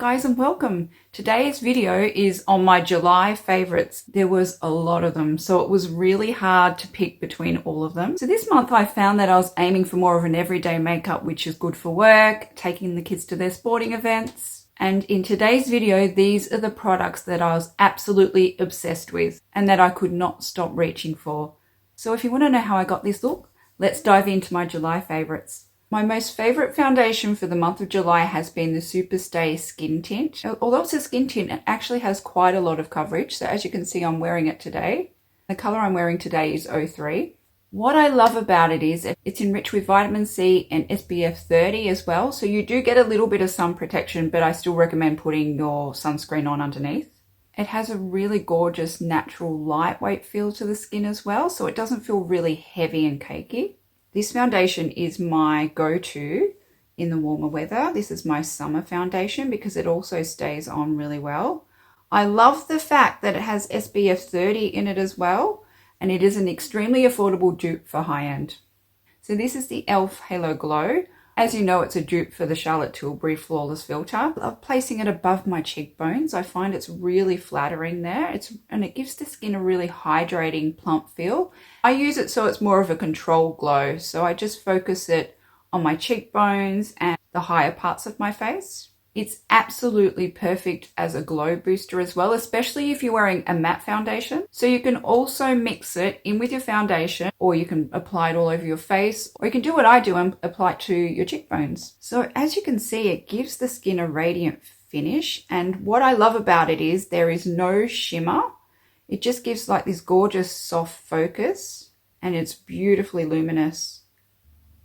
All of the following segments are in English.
guys and welcome. Today's video is on my July favorites. There was a lot of them, so it was really hard to pick between all of them. So this month I found that I was aiming for more of an everyday makeup, which is good for work, taking the kids to their sporting events. And in today's video, these are the products that I was absolutely obsessed with and that I could not stop reaching for. So if you want to know how I got this look, let's dive into my July favorites. My most favourite foundation for the month of July has been the Superstay Skin Tint. Although it's a skin tint, it actually has quite a lot of coverage. So as you can see, I'm wearing it today. The colour I'm wearing today is 03. What I love about it is it's enriched with vitamin C and SPF 30 as well. So you do get a little bit of sun protection, but I still recommend putting your sunscreen on underneath. It has a really gorgeous natural lightweight feel to the skin as well. So it doesn't feel really heavy and cakey. This foundation is my go-to in the warmer weather. This is my summer foundation because it also stays on really well. I love the fact that it has SPF 30 in it as well, and it is an extremely affordable dupe for high-end. So this is the e.l.f. Halo Glow. As you know, it's a dupe for the Charlotte Tilbury Flawless Filter. I love placing it above my cheekbones. I find it's really flattering there. And it gives the skin a really hydrating, plump feel. I use it so it's more of a control glow. So I just focus it on my cheekbones and the higher parts of my face. It's absolutely perfect as a glow booster as well, especially if you're wearing a matte foundation. So you can also mix it in with your foundation, or you can apply it all over your face, or you can do what I do and apply it to your cheekbones. So as you can see, it gives the skin a radiant finish. And what I love about it is there is no shimmer. It just gives like this gorgeous soft focus, and it's beautifully luminous.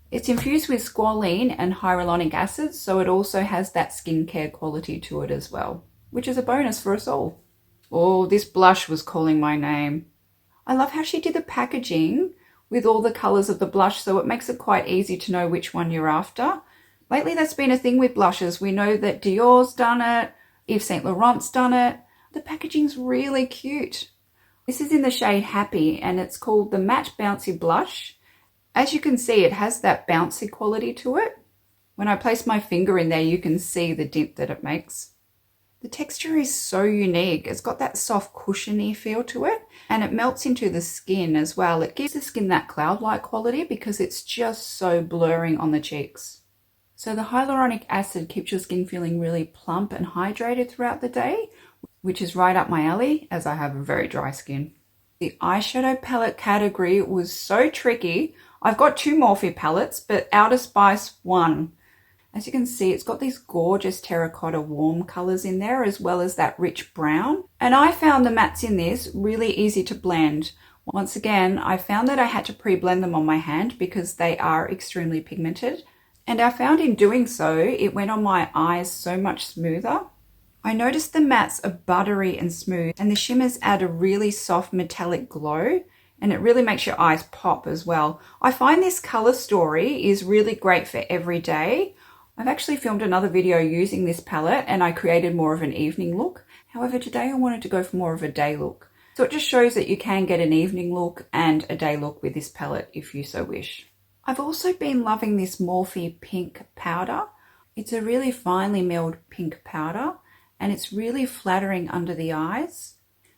It's infused with squalene and hyaluronic acid, so it also has that skincare quality to it as well, which is a bonus for us all. Oh, this blush was calling my name. I love how she did the packaging with all the colours of the blush, so it makes it quite easy to know which one you're after. Lately, that's been a thing with blushes. We know that Dior's done it, Yves Saint Laurent's done it. The packaging's really cute. This is in the shade Happy, and it's called the Matte Bouncy Blush. As you can see, it has that bouncy quality to it. When I place my finger in there, you can see the dip that it makes. The texture is so unique. It's got that soft cushiony feel to it, and it melts into the skin as well. It gives the skin that cloud-like quality because it's just so blurring on the cheeks. So the hyaluronic acid keeps your skin feeling really plump and hydrated throughout the day, which is right up my alley as I have a very dry skin. The eyeshadow palette category was so tricky. I've got two Morphe palettes, but Outer Spice won. As you can see, it's got these gorgeous terracotta warm colours in there, as well as that rich brown. And I found the mattes in this really easy to blend. Once again, I found that I had to pre-blend them on my hand because they are extremely pigmented. And I found in doing so, it went on my eyes so much smoother. I noticed the mattes are buttery and smooth, and the shimmers add a really soft metallic glow, and it really makes your eyes pop as well. I find this colour story is really great for every day. I've actually filmed another video using this palette, and I created more of an evening look. However, today I wanted to go for more of a day look. So it just shows that you can get an evening look and a day look with this palette if you so wish. I've also been loving this Morphe pink powder. It's a really finely milled pink powder, and it's really flattering under the eyes.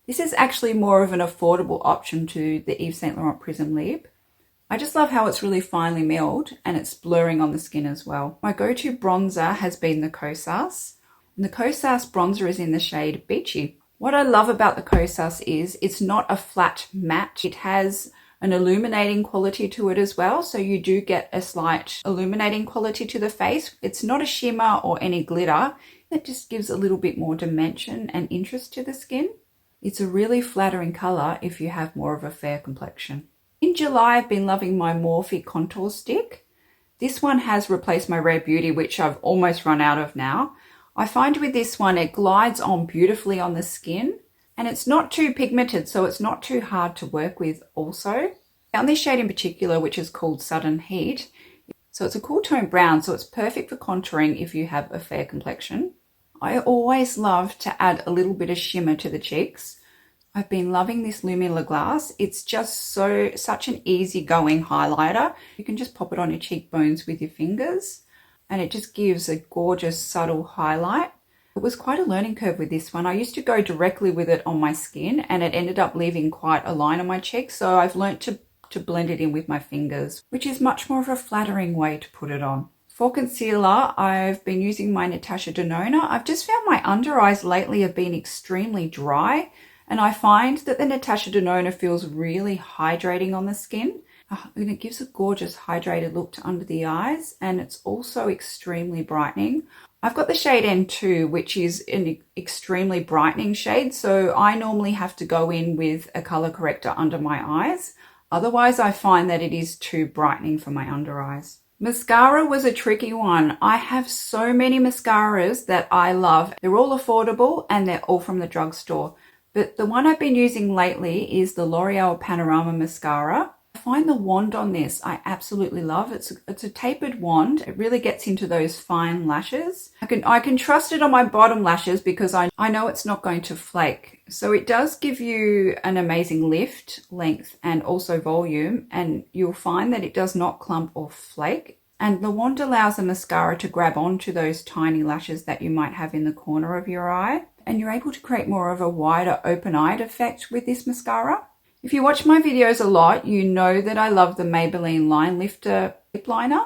This is actually more of an affordable option to the Yves Saint Laurent Prism Lib. I just love how it's really finely milled and it's blurring on the skin as well. My go-to bronzer has been the Kosas, and the Kosas bronzer is in the shade Beachy. What I love about the Kosas is it's not a flat matte. It has an illuminating quality to it as well, so you do get a slight illuminating quality to the face. It's not a shimmer or any glitter. It just gives a little bit more dimension and interest to the skin. It's a really flattering colour if you have more of a fair complexion. In July, I've been loving my Morphe Contour Stick. This one has replaced my Rare Beauty, which I've almost run out of now. I find with this one, it glides on beautifully on the skin, and it's not too pigmented, so it's not too hard to work with also. I found this shade in particular, which is called Sudden Heat. So it's a cool tone brown, so it's perfect for contouring if you have a fair complexion. I always love to add a little bit of shimmer to the cheeks. I've been loving this Lumi Glass. It's just such an easygoing highlighter. You can just pop it on your cheekbones with your fingers, and it just gives a gorgeous subtle highlight. It was quite a learning curve with this one. I used to go directly with it on my skin and it ended up leaving quite a line on my cheeks. So I've learnt to blend it in with my fingers, which is much more of a flattering way to put it on. For concealer, I've been using my Natasha Denona. I've just found my under eyes lately have been extremely dry, and I find that the Natasha Denona feels really hydrating on the skin. And it gives a gorgeous hydrated look to under the eyes, and it's also extremely brightening. I've got the shade N2, which is an extremely brightening shade, so I normally have to go in with a color corrector under my eyes. Otherwise, I find that it is too brightening for my under eyes. Mascara was a tricky one. I have so many mascaras that I love. They're all affordable and they're all from the drugstore. But the one I've been using lately is the L'Oreal Panorama Mascara. I find the wand on this I absolutely love. It's a tapered wand. It really gets into those fine lashes. I can trust it on my bottom lashes because I know it's not going to flake. So it does give you an amazing lift, length, and also volume, and you'll find that it does not clump or flake. And the wand allows the mascara to grab onto those tiny lashes that you might have in the corner of your eye, and you're able to create more of a wider open-eyed effect with this mascara. If you watch my videos a lot, you know that I love the Maybelline Line Lifter lip liner.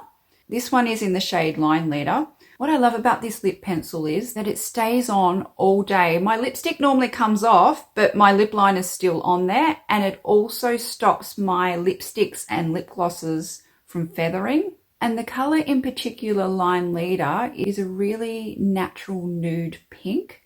This one is in the shade Line Leader. What I love about this lip pencil is that it stays on all day. My lipstick normally comes off, but my lip liner is still on there, and it also stops my lipsticks and lip glosses from feathering. And the color in particular, Line Leader, is a really natural nude pink,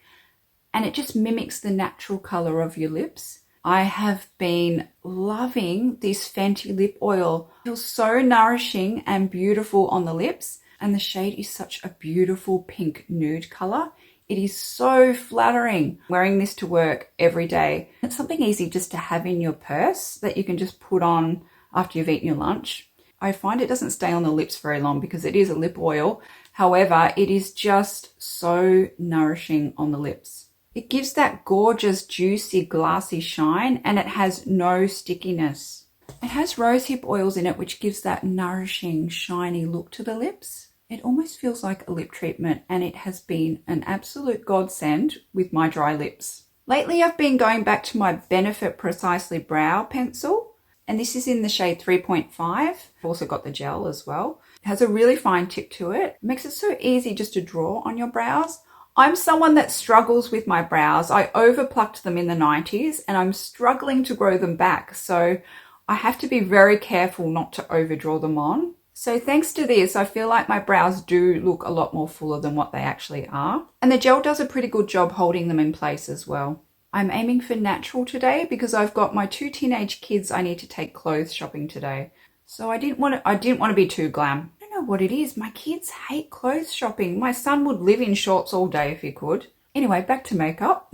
and it just mimics the natural color of your lips. I have been loving this Fenty lip oil. It feels so nourishing and beautiful on the lips, and the shade is such a beautiful pink nude color. It is so flattering. Wearing this to work every day. It's something easy just to have in your purse that you can just put on after you've eaten your lunch. I find it doesn't stay on the lips very long because it is a lip oil. However, it is just so nourishing on the lips. It gives that gorgeous, juicy, glassy shine, and it has no stickiness. It has rosehip oils in it, which gives that nourishing, shiny look to the lips. It almost feels like a lip treatment, and it has been an absolute godsend with my dry lips. Lately, I've been going back to my Benefit Precisely Brow Pencil, and this is in the shade 3.5. I've also got the gel as well. It has a really fine tip to it. It makes it so easy just to draw on your brows. I'm someone that struggles with my brows. I overplucked them in the 90s and I'm struggling to grow them back. So I have to be very careful not to overdraw them on. So thanks to this, I feel like my brows do look a lot more fuller than what they actually are. And the gel does a pretty good job holding them in place as well. I'm aiming for natural today because I've got my 2 teenage kids I need to take clothes shopping today. So I didn't want to be too glam. What it is. My kids hate clothes shopping. My son would live in shorts all day if he could. Anyway, back to makeup.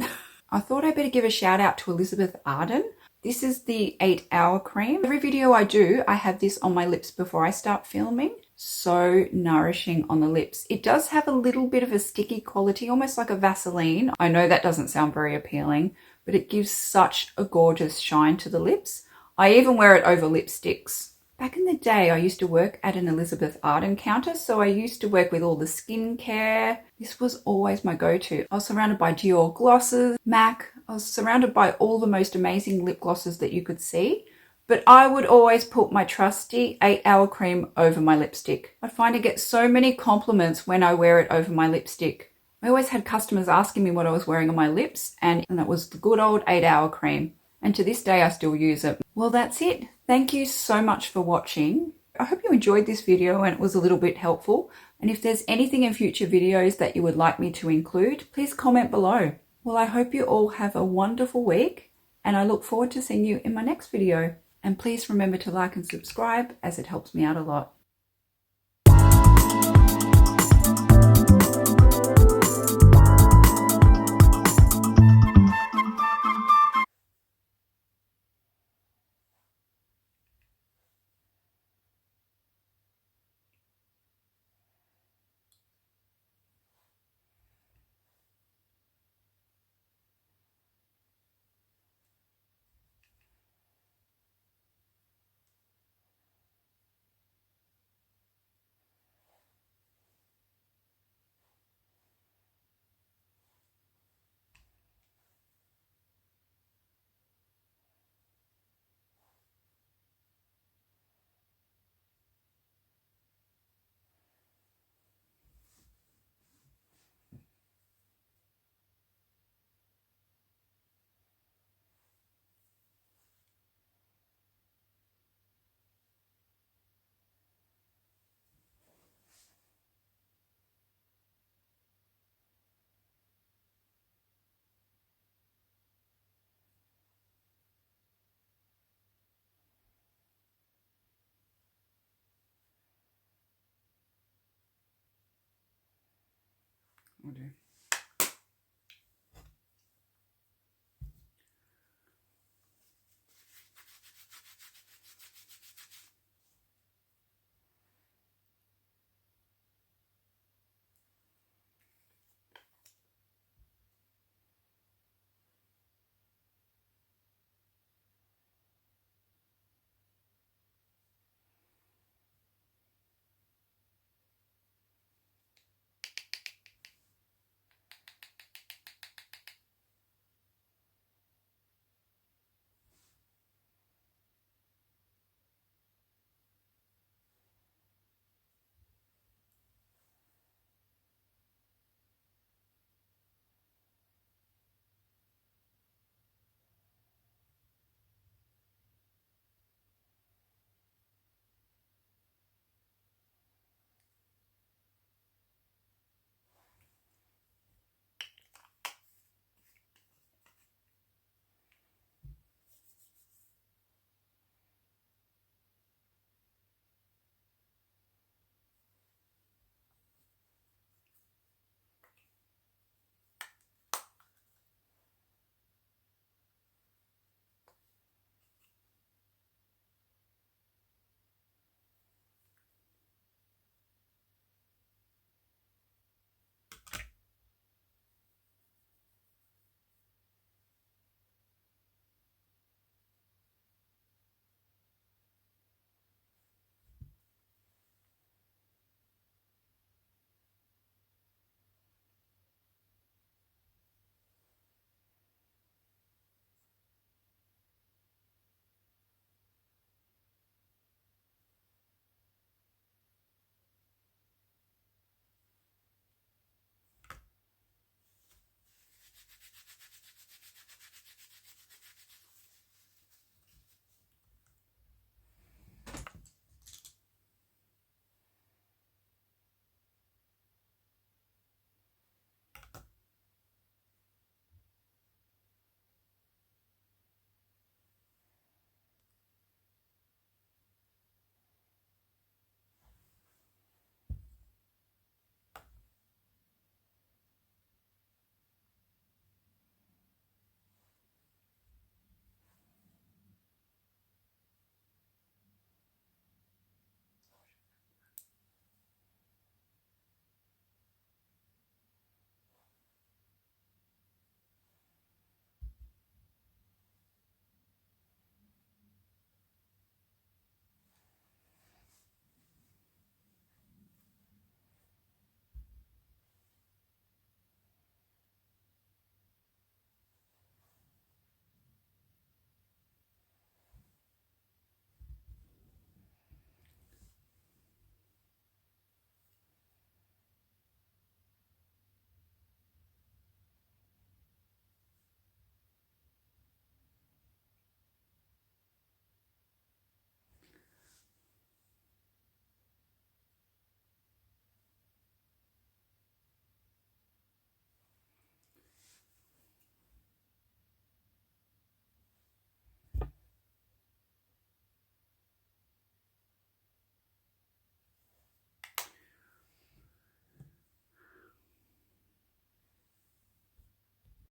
I thought I'd better give a shout out to Elizabeth Arden. This is the 8-hour cream. Every video I do, I have this on my lips before I start filming. So nourishing on the lips. It does have a little bit of a sticky quality, almost like a Vaseline. I know that doesn't sound very appealing, but it gives such a gorgeous shine to the lips. I even wear it over lipsticks. Back in the day, I used to work at an Elizabeth Arden counter, so I used to work with all the skincare. This was always my go-to. I was surrounded by Dior glosses, MAC. I was surrounded by all the most amazing lip glosses that you could see. But I would always put my trusty 8-hour cream over my lipstick. I find I get so many compliments when I wear it over my lipstick. I always had customers asking me what I was wearing on my lips, and that was the good old 8-hour cream. And to this day, I still use it. Well, that's it. Thank you so much for watching. I hope you enjoyed this video and it was a little bit helpful. And if there's anything in future videos that you would like me to include, please comment below. Well, I hope you all have a wonderful week and I look forward to seeing you in my next video. And please remember to like and subscribe as it helps me out a lot. We'll do.